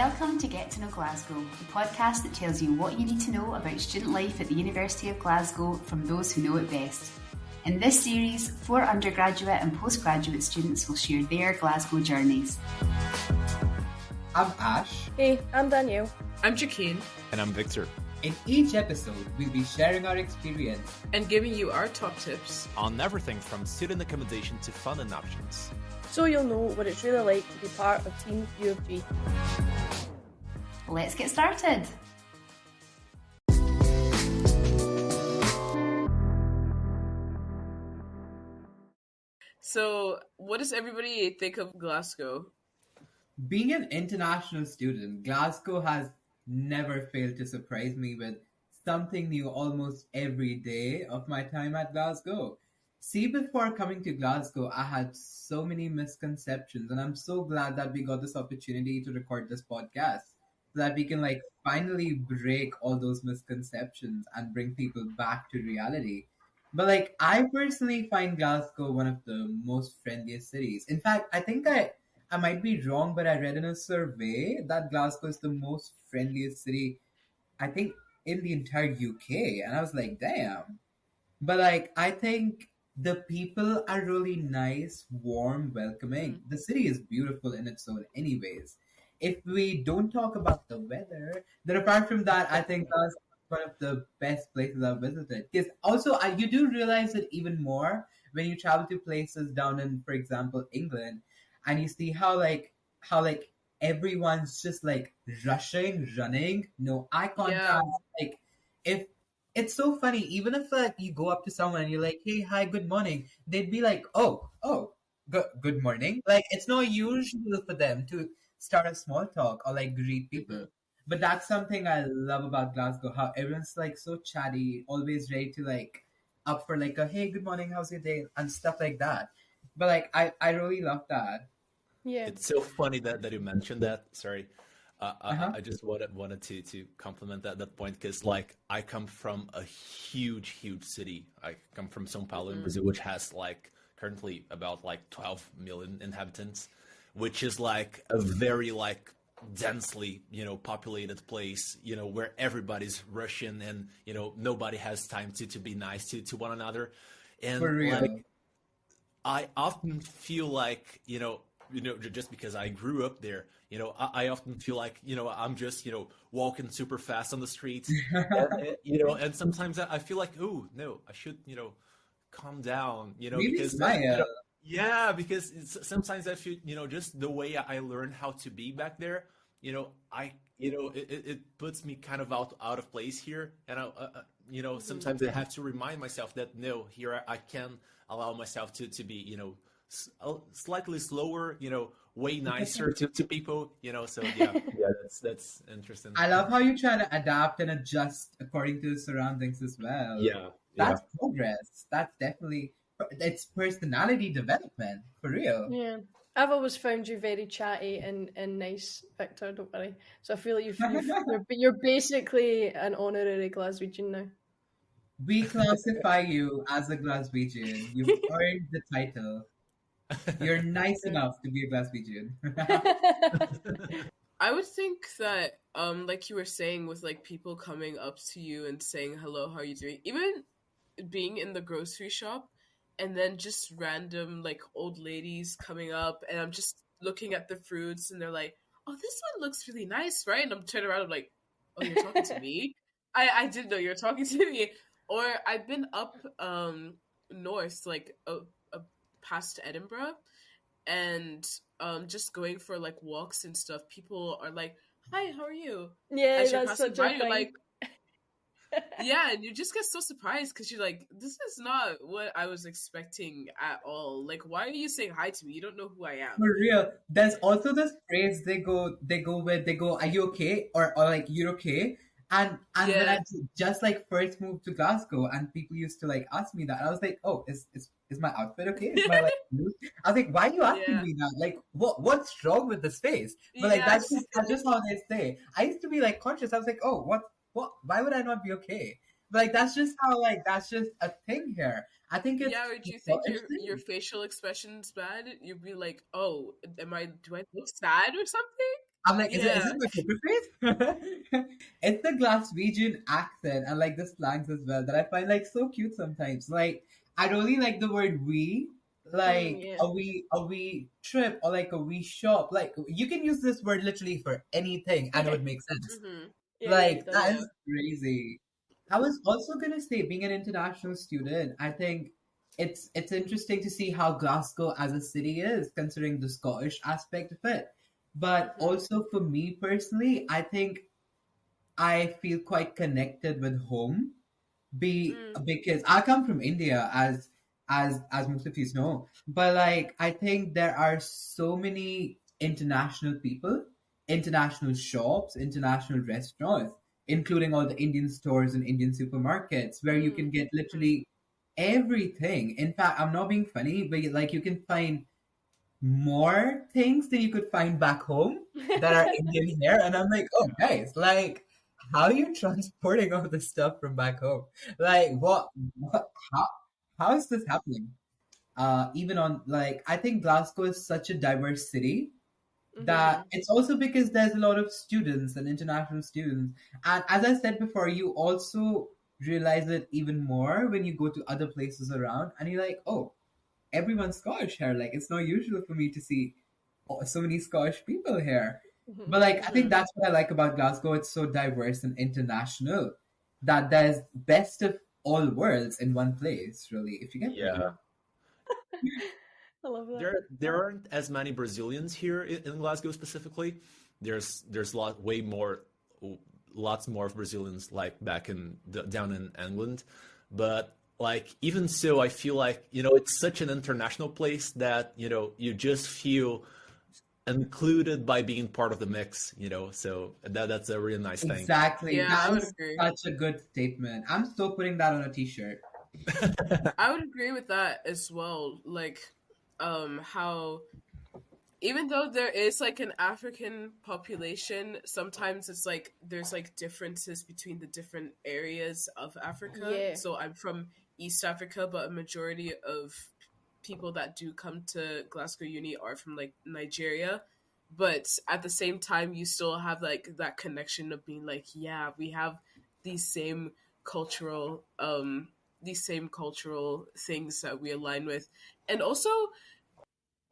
Welcome to Get to Know Glasgow, the podcast that tells you what you need to know about student life at the University of Glasgow from those who know it best. In this series, 4 undergraduate and postgraduate students will share their Glasgow journeys. I'm Ash. Hey, I'm Danielle. I'm Jaquine. And I'm Victor. In each episode, we'll be sharing our experience and giving you our top tips on everything from student accommodation to funding options, so you'll know what it's really like to be part of Team U of G. Let's get started. So, what does everybody think of Glasgow? Being an international student, Glasgow has never failed to surprise me with something new almost every day of my time at Glasgow. See, before coming to Glasgow, I had so many misconceptions, and I'm so glad that we got this opportunity to record this podcast so that we can finally break all those misconceptions and bring people back to reality. But I personally find Glasgow one of the most friendliest cities. In fact, I think I might be wrong, but I read in a survey that Glasgow is the most friendliest city, I think, in the entire UK. And I was like, damn. But I think the people are really nice, warm, welcoming. The city is beautiful in its own anyways. If we don't talk about the weather, then apart from that, I think that's one of the best places I've visited. Because also, you do realize it even more when you travel to places down in, for example, England, and you see how everyone's just rushing, running, no eye contact. Yeah. If it's so funny, even if you go up to someone and you're like, hey, hi, good morning, they'd be like, oh, good morning. It's not usual for them to start a small talk or greet people. Mm-hmm. But that's something I love about Glasgow, how everyone's so chatty, always ready to up for a hey, good morning, how's your day, and stuff like that. But I really love that. Yeah, it's so funny that you mentioned that. Sorry, I just wanted to compliment that point, because I come from a huge city. I come from São Paulo in Brazil, which has currently about 12 million inhabitants, which is a very densely populated place, where everybody's rushing and nobody has time to be nice to one another. And for real. I often feel just because I grew up there, I often feel I'm just walking super fast on the streets, and sometimes I feel oh no, I should calm down, really because smile. Yeah, because sometimes I feel, just the way I learned how to be back there, it puts me kind of out of place here. And, sometimes I have to remind myself that, no, here I can allow myself to be, slightly slower, way nicer to people, so yeah, that's interesting. I love how you try to adapt and adjust according to the surroundings as well. Yeah. That's progress. That's definitely... it's personality development, for real. Yeah, I've always found you very chatty and nice, Victor. Don't worry. So I feel like you're basically an honorary Glaswegian now. We classify you as a Glaswegian. You've earned the title. You're nice enough to be a Glaswegian. I would think that, like you were saying, with people coming up to you and saying hello, how are you doing? Even being in the grocery shop. And then just random old ladies coming up, and I'm just looking at the fruits, and they're like, "Oh, this one looks really nice, right?" And I'm turning around, I'm like, "Oh, you're talking to me? I didn't know you were talking to me." Or I've been up north, past Edinburgh, and just going for walks and stuff. People are like, "Hi, how are you?" Yeah, that's such a thing. Yeah, and you just get so surprised because you're like, this is not what I was expecting at all. Why are you saying hi to me? You don't know who I am. For real. There's also this phrase they go, are you okay? Or you're okay? And when I just first moved to Glasgow, and people used to ask me that, I was like, oh, is my outfit okay? Is my I was like, why are you asking me that? What's wrong with this face? But that's just how they say. I used to be conscious. I was like, oh, what? Why would I not be okay? But that's just how that's just a thing here. I think it's... Yeah, or do you think your facial expression's bad? You'd be like, oh, do I look sad or something? I'm like, is Yeah. it my poker face? It's the Glaswegian accent and like the slangs as well that I find like so cute sometimes. Like I really like the word we, like Yeah. a we trip or like a we shop. Like you can use this word literally for anything and it would make sense. Mm-hmm. Yeah, it Like does. that Yeah. is crazy. I was also gonna say, being an international student, I think it's interesting to see how Glasgow as a city is, considering the Scottish aspect of it. But Mm-hmm. also for me personally, I think I feel quite connected with home. Mm. Because I come from India, as most of you know. But like I think there are so many international people, international shops, international restaurants, including all the Indian stores and Indian supermarkets where you can get Mm-hmm. literally everything. In fact, I'm not being funny, but like you can find more things than you could find back home that are Indian here. And I'm like, oh, guys, like, how are you transporting all this stuff from back home? Like, what, how is this happening? Even on, like, I think Glasgow is such a diverse city that Mhm. it's also because there's a lot of students and international students. And as I said before, you also realize it even more when you go to other places around and you're like, oh, everyone's Scottish here. Like it's not usual for me to see so many Scottish people here. Mhm. But like I think Mm-hmm. that's what I like about Glasgow. It's so diverse and international that there's best of all worlds in one place. Really, if you get me. Yeah. I love that. There aren't as many Brazilians here in Glasgow specifically. There's way more, lots more of Brazilians like back down in England, but like even so, I feel like it's such an international place that you just feel included by being part of the mix. So that's a really nice thing. Exactly. Yeah, I That would is agree. such a good statement. I'm still putting that on a t-shirt. I would agree with that as well. Like, how even though there is like an African population, sometimes it's like there's like differences between the different areas of Africa. Yeah. So I'm from East Africa, but a majority of people that do come to Glasgow Uni are from like Nigeria. But at the same time, you still have like that connection of being like, yeah, we have these same cultural things that we align with. And also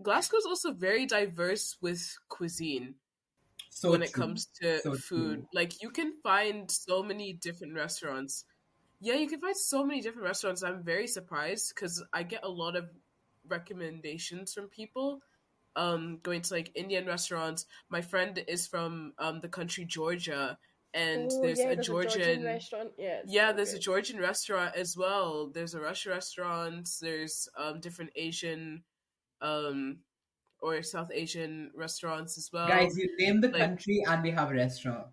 Glasgow's also very diverse with cuisine So when it true. comes to So food. true. Like you can find so many different restaurants. Yeah, you can find so many different restaurants. I'm very surprised because I get a lot of recommendations from people going to like Indian restaurants. My friend is from the country Georgia, and Oh there's yeah, a there's a Georgian Georgian. restaurant. Yeah, it's Yeah, so there's a good. Georgian restaurant as well. There's a Russian restaurant. There's different Asian um or South Asian restaurants as Guys, well. you name the Like, country and we have a restaurant.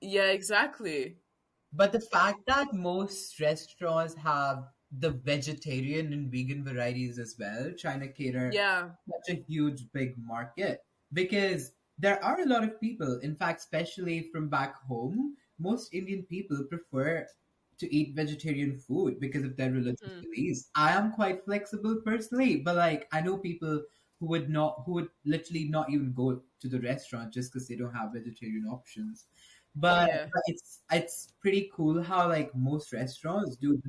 yeah, exactly. But the fact that most restaurants have the vegetarian and vegan varieties as well, trying to cater Yeah. such a huge big market. Because there are a lot of people, in fact, especially from back home, most Indian people prefer to eat vegetarian food because of their religious Hmm. beliefs. I am quite flexible personally, but like I know people who would literally not even go to the restaurant just because they don't have vegetarian options. Yeah. But it's pretty cool how like most restaurants do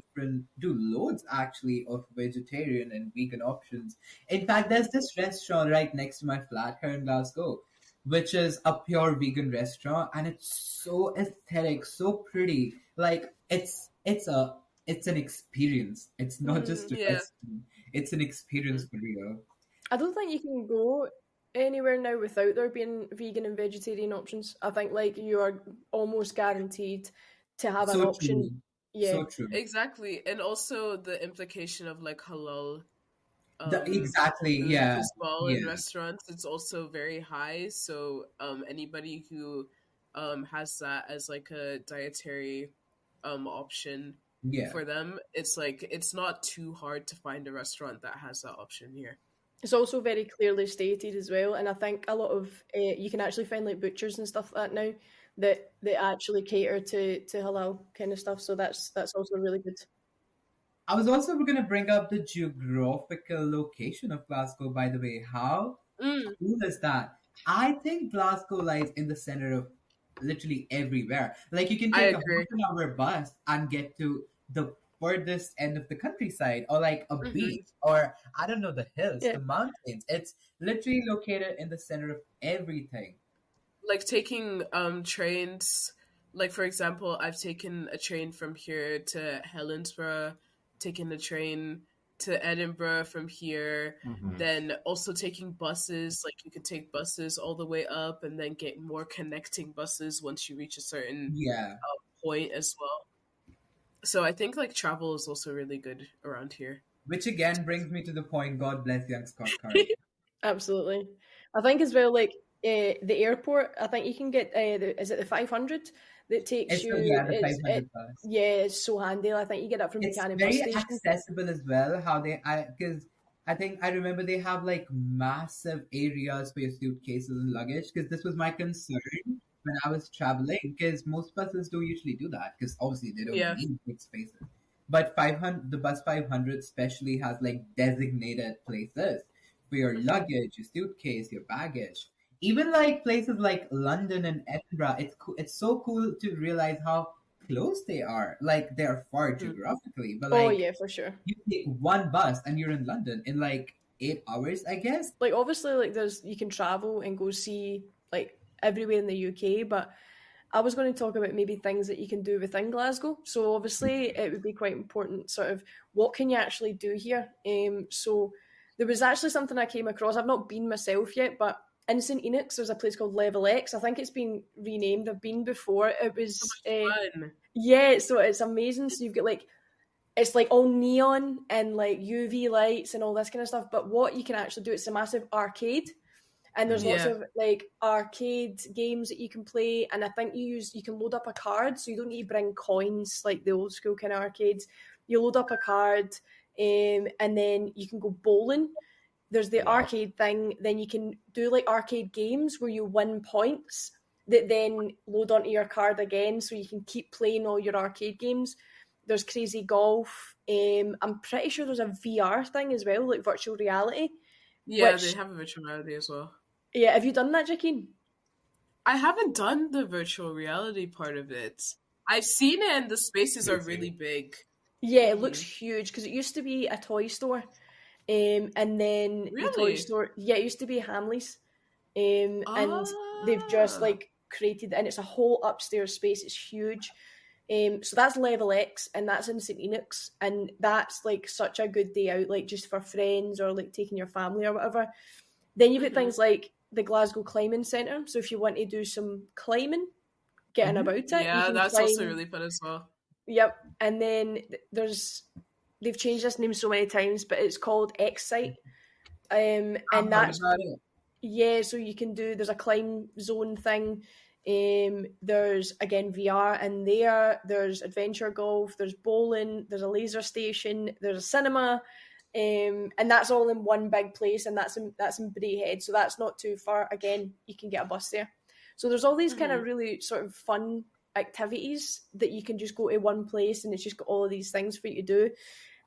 loads actually of vegetarian and vegan options. In fact, there's this restaurant right next to my flat here in Glasgow, which is a pure vegan restaurant, and it's so aesthetic, so pretty. Like it's an experience. It's not just a Yeah. restaurant. It's an experience Mhm. for real. I don't think you can go anywhere now without there being vegan and vegetarian options. I think like you are almost guaranteed to have an So option. true. Yeah. So true. Exactly. And also the implication of like halal Exactly. food Yeah. as well in Yeah. restaurants, it's also very high. So anybody who has that as like a dietary option Yeah. for them, it's like it's not too hard to find a restaurant that has that option here. It's also very clearly stated as well, and I think a lot of you can actually find like butchers and stuff like that now that actually cater to halal kind of stuff. So that's also really good. I was also going to bring up the geographical location of Glasgow, by the way. How Mm, cool is that? I think Glasgow lies in the center of literally everywhere. Like you can I take a agree. half-an-hour bus and get to the furthest end of the countryside, or like a Hmm. beach, or I don't know, the hills, Yeah. the mountains. It's literally located in the center of everything. Like taking trains, like for example, I've taken a train from here to Helensburgh, taken a train to Edinburgh from here, Mhm. then also taking buses, like you can take buses all the way up and then get more connecting buses once you reach a certain Yeah. point as well. So I think like travel is also really good around here. Which again brings me to the point. God bless young Scott Carson. Absolutely. I think as well, like the airport. I think you can get is it the 500 that takes It's you? yeah, the It's 500 bus. yeah, it's so handy. I think you get that from It's Buchanan bus very station. accessible as well. How because I think I remember they have like massive areas for your suitcases and luggage. Because this was my concern when I was traveling. Because most buses don't usually do that. Because obviously they don't Yeah. need big spaces. But 500, the bus 500 especially has like designated places for your luggage, your suitcase, your baggage. Even like places like London and Edinburgh, it's so cool to realize how close they are. Like they are far Mhm. geographically, but Oh like yeah, for sure. you take one bus and you're in London in like 8 hours, I guess. Like obviously, like you can travel and go see like everywhere in the UK, but I was going to talk about maybe things that you can do within Glasgow. So obviously, it would be quite important. Sort of, what can you actually do here? So there was actually something I came across. I've not been myself yet, but in St Enoch's, there's a place called Level X. I think it's been renamed. I've been before. It So was, much fun. yeah. So it's amazing. So you've got like it's like all neon and like UV lights and all this kind of stuff. But what you can actually do, it's a massive arcade and there's lots Yeah. of like arcade games that you can play, and I think you can load up a card, so you don't need to bring coins like the old school kind of arcades. You load up a card, and then you can go bowling. There's the Wow. arcade thing, then you can do like arcade games where you win points that then load onto your card again, so you can keep playing all your arcade games. There's crazy golf. I'm pretty sure there's a VR thing as well, like virtual reality. Yeah, Which they have a virtual reality as well. yeah, have you done that, Jackeen? I haven't done the virtual reality part of it. I've seen it and the spaces are Me too. really big. Yeah, it looks huge because it used to be a toy store, and then the toy Really? store, yeah, it used to be Hamleys, and they've just Ah. like created, and it's a whole upstairs space. It's huge. So that's Level X, and that's in St Enoch's, and that's like such a good day out, like just for friends or like taking your family or whatever. Then you've got Mhm. things like the Glasgow Climbing Centre. So if you want to do some climbing, getting Mhm. about it, Yeah, you can that's climb. also really fun as well. Yep, and then they've changed this name so many times, but it's called Excite, and I've heard that's about it. yeah. So you can do there's a climb zone thing. There's again VR in there. There's adventure golf. There's bowling. There's a laser station. There's a cinema, and that's all in one big place. And that's in Braehead, so that's not too far. Again, you can get a bus there. So there's all these kind of really sort of fun activities that you can just go to one place, and it's just got all of these things for you to do.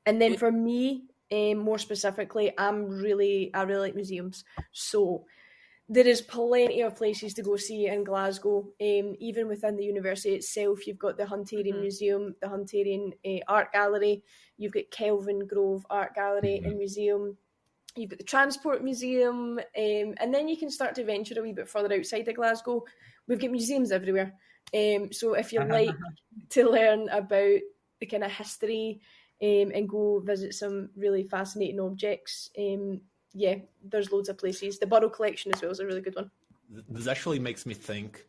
And then for me, more specifically, I really like museums. So there is plenty of places to go see in Glasgow. Even within the university itself, you've got the Hunterian Museum, the Hunterian Art Gallery. You've got Kelvin Grove Art Gallery and Museum. You've got the Transport Museum, and then you can start to venture a wee bit further outside of Glasgow. We've got museums everywhere. So if you like to learn about the kind of history and go visit some really fascinating objects, yeah, there's loads of places. The Borough Collection as well is a really good one. This actually makes me think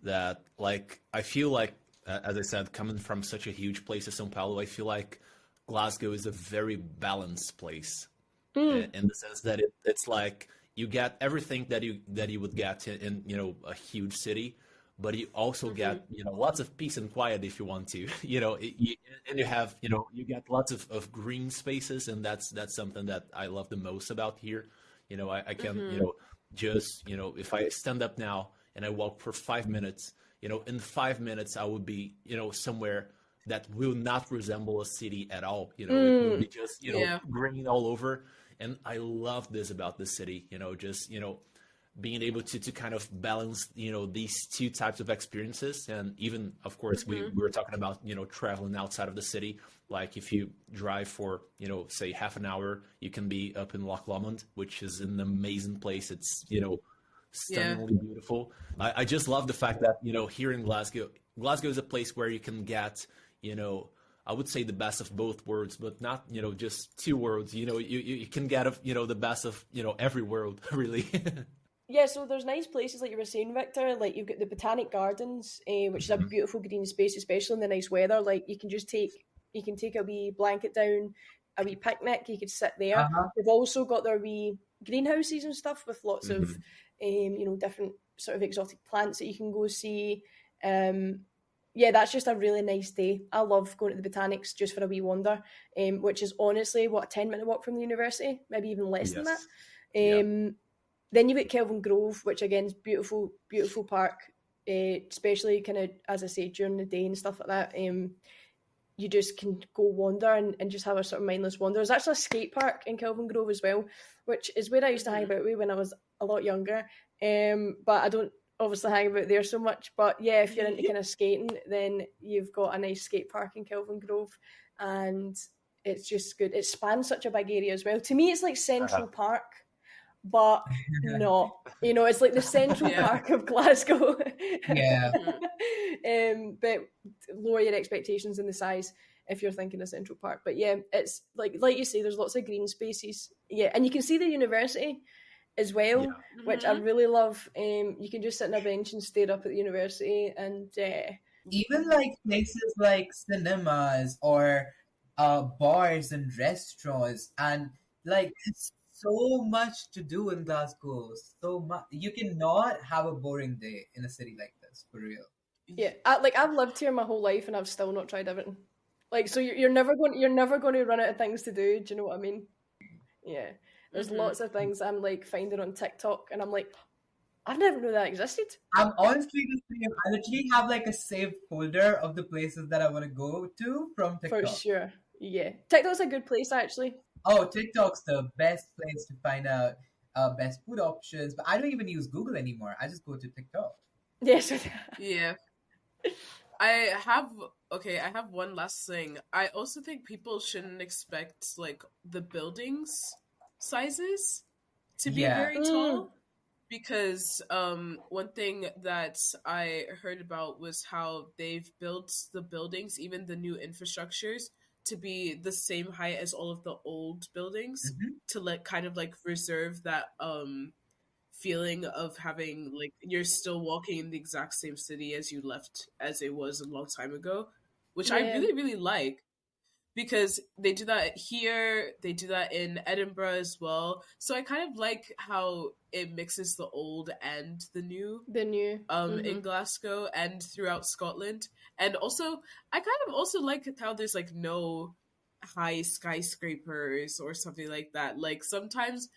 that, like, I feel like, as I said, coming from such a huge place as São Paulo, I feel like Glasgow is a very balanced place in the sense that it's like you get everything that you would get in a huge city, but you also get lots of peace and quiet if you want to, and you have you get lots of green spaces, and that's something that I love the most about here. I can just if I stand up now and I walk for 5 minutes, in 5 minutes I would be somewhere that will not resemble a city at all. It will be just green all over, and I love this about this city. Just being able to kind of balance, these two types of experiences. And even, of course, we were talking about, traveling outside of the city. Like if you drive for, say half an hour, you can be up in Loch Lomond, which is an amazing place. It's, stunningly beautiful. I just love the fact that, here in Glasgow is a place where you can get, I would say the best of both worlds, but not, just two worlds. You can get, the best of, every world, really. Yeah, so there's nice places like you were saying, Victor. Like you've got the Botanic Gardens, which is a beautiful green space, especially in the nice weather. Like you can take a wee blanket down, a wee picnic. You could sit there. They've also got their wee greenhouses and stuff with lots of, different sort of exotic plants that you can go see. Yeah, that's just a really nice day. I love going to the Botanics just for a wee wander, which is honestly, a 10-minute walk from the university, maybe even less than that. Then you've got Kelvin Grove, which again is beautiful, beautiful park, especially kind of, as I say, during the day and stuff like that. You just can go wander and just have a sort of mindless wander. There's actually a skate park in Kelvin Grove as well, which is where I used to hang about with when I was a lot younger. But I don't obviously hang about there so much. But yeah, if you're into kind of skating, then you've got a nice skate park in Kelvin Grove, and it's just good. It spans such a big area as well. To me, it's like Central Park, but not. It's like the Central Park of Glasgow. But lower your expectations in the size if you're thinking of Central Park. But yeah, it's like you say, there's lots of green spaces. Yeah, and you can see the university as well, which I really love. You can just sit on a bench and stare up at the university, and even like places like cinemas or bars and restaurants, and like it's so much to do in Glasgow. So much. You cannot have a boring day in a city like this, for real. Yeah, I've lived here my whole life and I've still not tried everything. Like, so you're never going to run out of things to do. Do you know what I mean? Yeah, there's lots of things I'm like finding on TikTok, and I'm like, I've never knew that existed. I'm honestly the same. I literally have like a saved folder of the places that I want to go to from TikTok. For sure. Yeah, TikTok's a good place actually. Oh, TikTok's the best place to find out best food options. But I don't even use Google anymore. I just go to TikTok. Yes. Yeah. I have one last thing. I also think people shouldn't expect like the buildings sizes to be very tall, because one thing that I heard about was how they've built the buildings, even the new infrastructures, to be the same height as all of the old buildings, to like kind of like reserve that feeling of having like you're still walking in the exact same city as you left as it was a long time ago, which I really, really like, because they do that here, they do that in Edinburgh as well. So I kind of like how it mixes the old and the new in Glasgow and throughout Scotland. And also I kind of also like how there's like no high skyscrapers or something like that. Like sometimes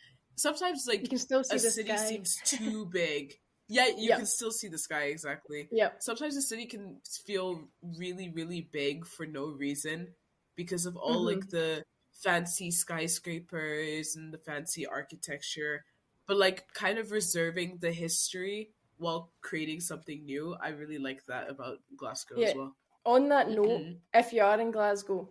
like you can still see a the city sky. seems too big. Yeah, you can still see the sky, exactly. Yeah. Sometimes the city can feel really, really big for no reason, because of all like the fancy skyscrapers and the fancy architecture, but like kind of reserving the history while creating something new. I really like that about Glasgow as well. On that note, if you are in Glasgow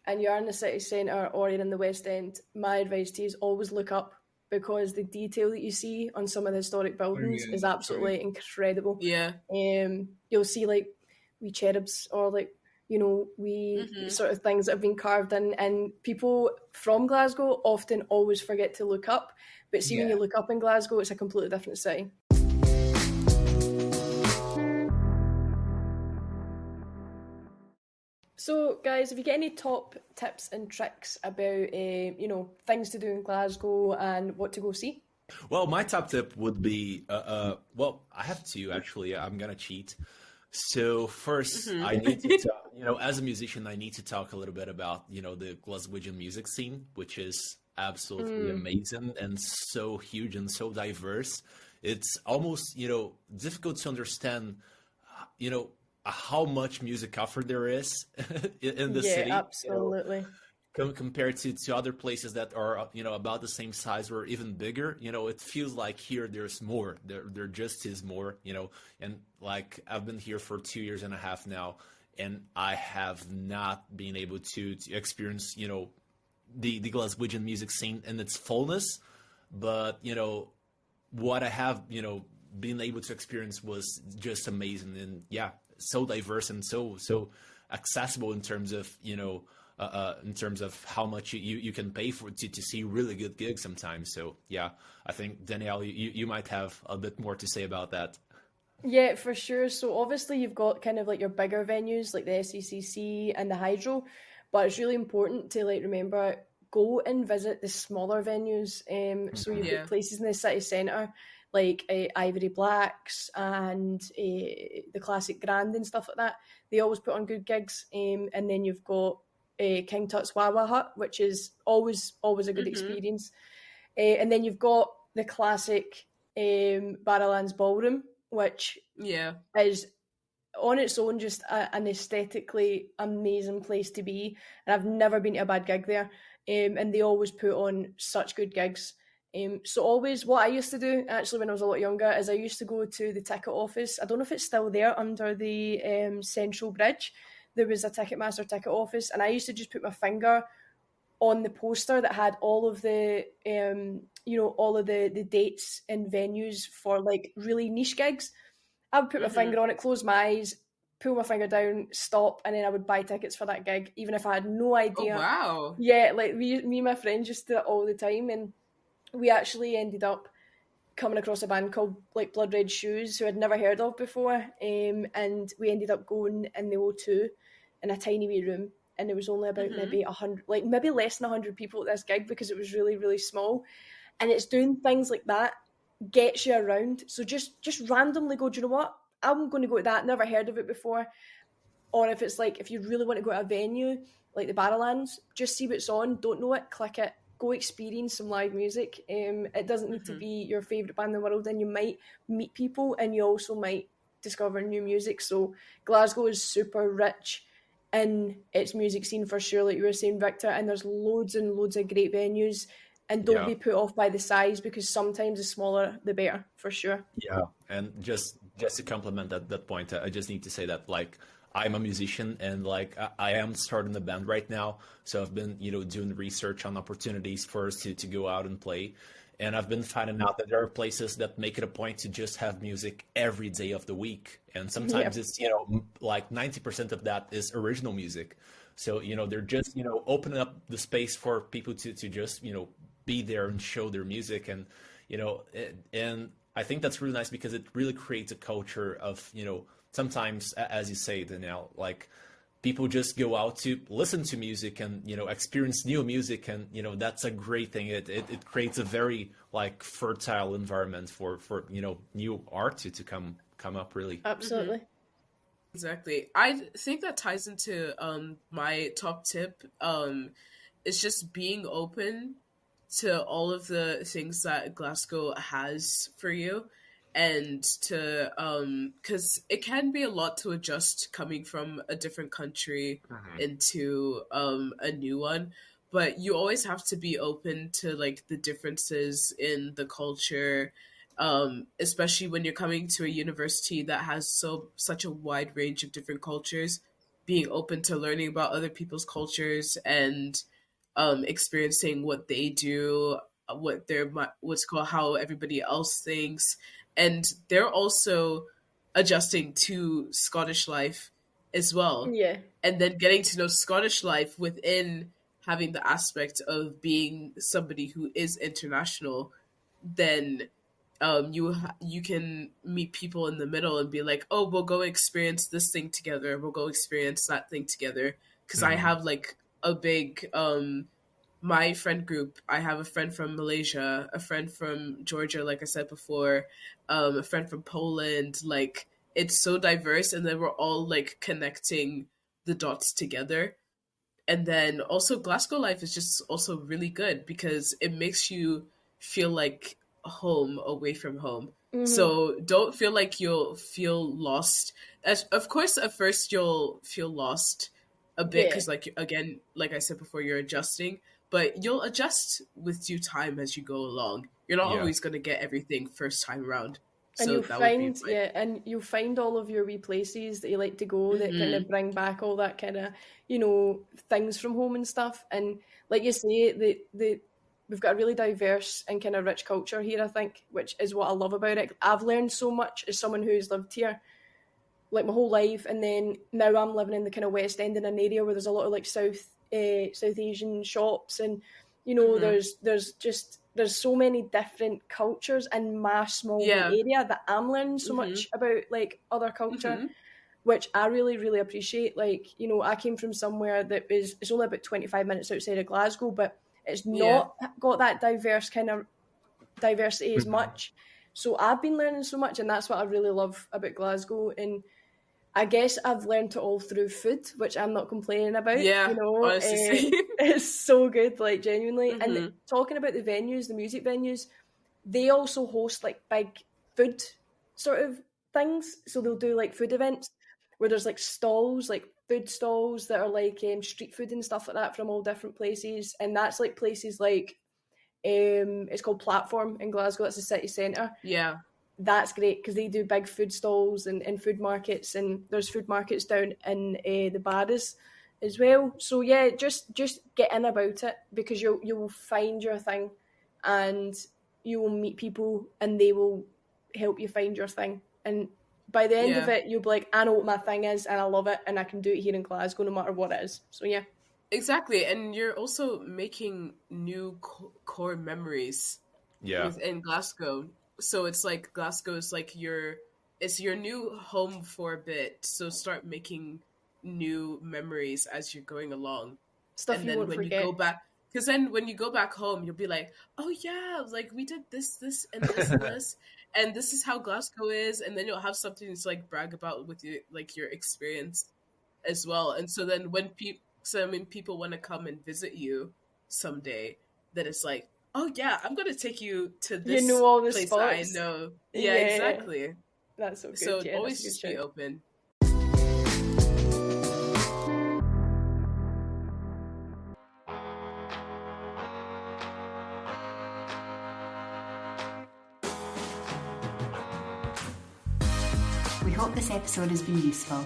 and you are in the city centre or you're in the West End, my advice to you is always look up, because the detail that you see on some of the historic buildings is absolutely incredible. Yeah. You'll see like wee cherubs or like, wee sort of things that have been carved in, and people from Glasgow often always forget to look up. But see, when you look up in Glasgow, it's a completely different city. So, guys, if you get any top tips and tricks about, things to do in Glasgow and what to go see? Well, my top tip would be, I have two, actually. I'm going to cheat. So first, I need to talk, as a musician, I need to talk a little bit about, the Glaswegian music scene, which is absolutely amazing and so huge and so diverse. It's almost, difficult to understand, how much music offered there is in the city. Yeah, absolutely. compared to other places that are about the same size or even bigger, it feels like here there's more. There just is more, and like I've been here for 2 years and a half now, and I have not been able to experience the Glaswegian music scene in its fullness, but what I have been able to experience was just amazing, and yeah, so diverse and so accessible in terms of how much you can pay for to see really good gigs sometimes. So yeah, I think Danielle, you might have a bit more to say about that. Yeah, for sure. So obviously you've got kind of like your bigger venues like the SECC and the Hydro, but it's really important to like remember, go and visit the smaller venues. So you've got places in the city centre like Ivory Blacks and the Classic Grand and stuff like that. They always put on good gigs. And then you've got King Tut's Wawa Hut, which is always a good experience. And then you've got the classic Barrowlands Ballroom, which is on its own just an aesthetically amazing place to be. And I've never been to a bad gig there. And they always put on such good gigs. So always, what I used to do, actually, when I was a lot younger, is I used to go to the ticket office. I don't know if it's still there under the Central Bridge. There was a Ticketmaster ticket office, and I used to just put my finger on the poster that had all of the, all of the dates and venues for like really niche gigs. I would put my finger on it, close my eyes, pull my finger down, stop, and then I would buy tickets for that gig, even if I had no idea. Oh, wow. Yeah, like me and my friends used to do it all the time, and we actually ended up coming across a band called like Blood Red Shoes, who I'd never heard of before, and we ended up going in the O2 in a tiny wee room, and there was only about maybe 100, like maybe less than 100 people at this gig because it was really, really small. And it's doing things like that gets you around. So just randomly go, do you know what? I'm going to go to that, never heard of it before. Or if it's like, if you really want to go to a venue like the Barrowlands, just see what's on, don't know it, click it. Go experience some live music. It doesn't need to be your favourite band in the world, and you might meet people and you also might discover new music. So Glasgow is super rich in its music scene for sure, like you were saying, Victor, and there's loads and loads of great venues, and don't be put off by the size, because sometimes the smaller the better, for sure. Yeah, and just to complement that point, I just need to say that like I'm a musician, and like I am starting a band right now. So I've been, doing research on opportunities for us to go out and play. And I've been finding out that there are places that make it a point to just have music every day of the week. And sometimes it's, like 90% of that is original music. So, they're just, opening up the space for people to just, be there and show their music. And, and I think that's really nice because it really creates a culture of, sometimes, as you say, Danielle, like people just go out to listen to music and, experience new music. And, that's a great thing. It creates a very like fertile environment for new art to come up, really. Absolutely. Exactly. I think that ties into my top tip. It's just being open to all of the things that Glasgow has for you. And to because it can be a lot to adjust coming from a different country into a new one, but you always have to be open to like the differences in the culture, especially when you're coming to a university that has such a wide range of different cultures. Being open to learning about other people's cultures and experiencing what they do, what's called how everybody else thinks. And they're also adjusting to Scottish life as well. Yeah. And then getting to know Scottish life within having the aspect of being somebody who is international, then you can meet people in the middle and be like, oh, we'll go experience this thing together. We'll go experience that thing together. Because I have like a big... my friend group, I have a friend from Malaysia, a friend from Georgia, like I said before, a friend from Poland. Like, it's so diverse, and then we're all like connecting the dots together. And then also Glasgow life is just also really good because it makes you feel like home away from home. So don't feel like you'll feel lost. Of course, at first you'll feel lost a bit because, like, again, like I said before, you're adjusting, but you'll adjust with due time as you go along. You're not always going to get everything first time around. And you'll find, and you'll find all of your wee places that you like to go that kind of bring back all that kind of, you know, things from home and stuff. And like you say, we've got a really diverse and kind of rich culture here, I think, which is what I love about it. I've learned so much as someone who's lived here like my whole life, and then now I'm living in the kind of West End, in an area where there's a lot of like South Asian shops, and you know, there's so many different cultures in my small area that I'm learning so much about like other culture, which I really, really appreciate. Like, you know, I came from somewhere that it's only about 25 minutes outside of Glasgow, but it's not got that diverse kind of diversity as much. So I've been learning so much, and that's what I really love about Glasgow. And I guess I've learned it all through food, which I'm not complaining about. Yeah, you know, it's so good, like genuinely. And talking about the venues, the music venues, they also host like big food sort of things. So they'll do like food events where there's like stalls, like food stalls that are like street food and stuff like that from all different places. And that's like places like it's called Platform in Glasgow. That's the city centre. Yeah. That's great because they do big food stalls and food markets, and there's food markets down in the Barras as well. So yeah, just get in about it, because you will find your thing, and you will meet people, and they will help you find your thing. And by the end of it, you'll be like, I know what my thing is, and I love it, and I can do it here in Glasgow no matter what it is. So yeah. Exactly, and you're also making new core memories within Glasgow. So it's like Glasgow is like your new home for a bit. So start making new memories as you're going along. Stuff and you then won't when forget. you go back, because then when you go back home, you'll be like, oh yeah, like we did this, and this, and this, and this is how Glasgow is. And then you'll have something to like brag about with you, like your experience as well. And so then when people want to come and visit you someday, then it's like, oh yeah, I'm gonna take you to this you know all the place spots. that I know. Yeah, exactly. That's so good. So yeah, always just be open. We hope this episode has been useful.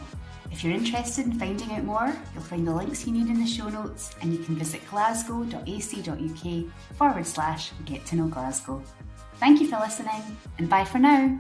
If you're interested in finding out more, you'll find the links you need in the show notes, and you can visit glasgow.ac.uk/get to know Glasgow. Thank you for listening, and bye for now.